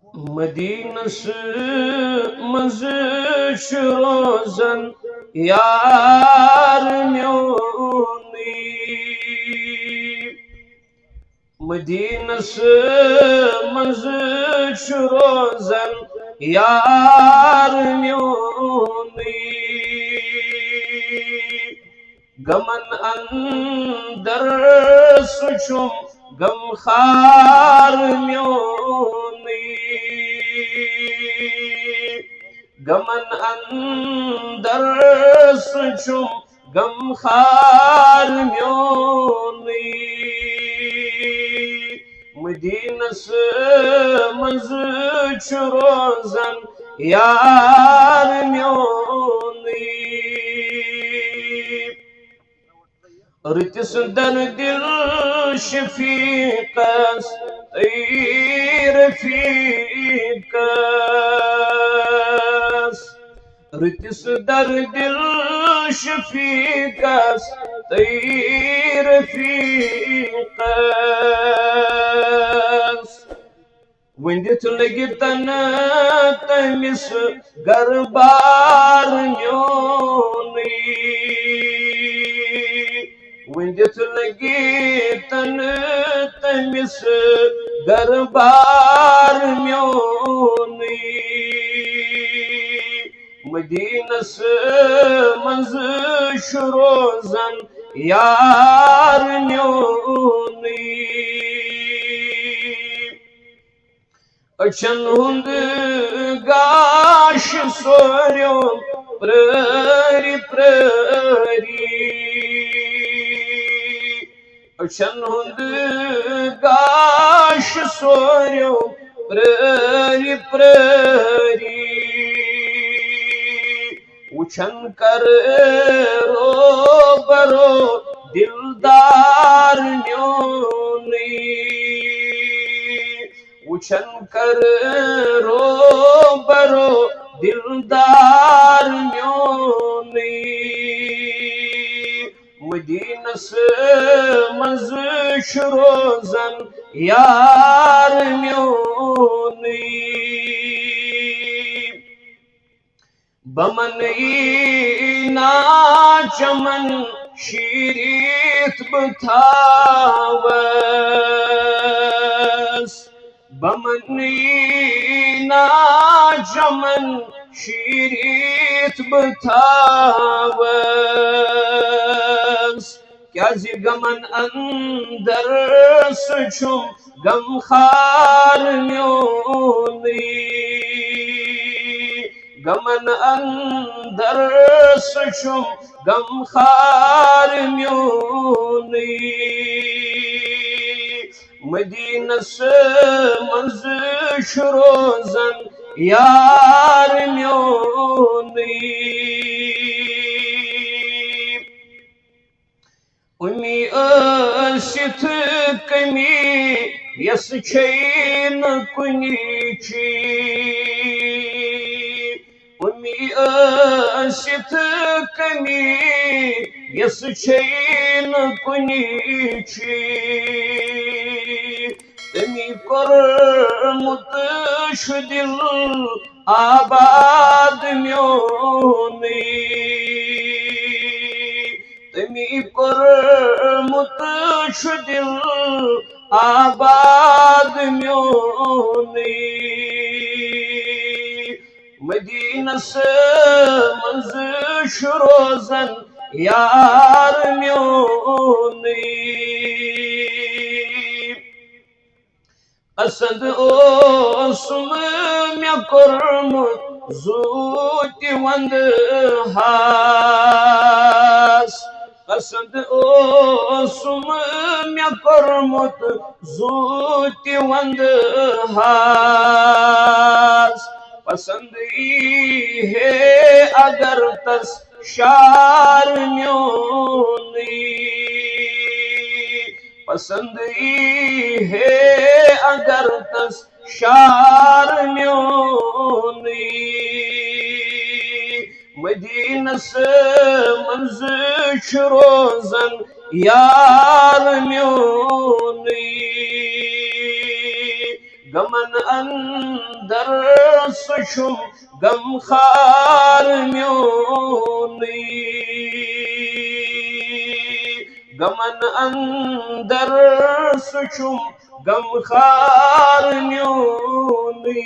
مدینس مز روزن یار میونی مدینس مز روزن یار میونی گمن اندر سچم غم خار میونی گمن اندر سچم غم خار میونی مدینس مز روزن یار میونی رتس در دل شفیقس ای رفیقس رتس در دل شفیقس ای رفیقس وندت لگتن تمس گربار میونی وندت لگتن تمس گربار میونی مدینس مز روزن یار میونی اچھن ہند گاش سوریو پراری پراری اچھن ہند گاش سوریو پراری پراری وچھن کر رو برو دلدار میونی وچھن کر رو برو دلدار میونی مدینس مز روزن یار میونی بمن اینا چمن شیریت بتھاوس بمن اینا چمن شیریت بتھاوس کیازِ گمن اندر سچم غم خار میونی گمن اندر سچم غم خار میونی مدینس مز روزن یار میونی امی ٲسِتھ کمی یس چھے نہ کنیچی امی ٲسِتھ کمی یس چھے نہ کنیچی تمی کورمت چھُ دل آباد میونی تمی کورمت چھُ دل آباد میونی مدینس مز چھُ روزن یار میونی قصد اوسم مےٚ کوٚرمُت زوٗتہِ ونٛدٕہس قصد اوسم مےٚ کوٚرمُت زوٗتہِ ونٛدٕہس پسند ای ہے اگر تس شار میونی پسند ای ہے اگر تس شار میونی مدینس منز چھُ روزن یار میونی گمن گمن اندر سچم غم خار میونی گمن اندر سچم غم خار میونی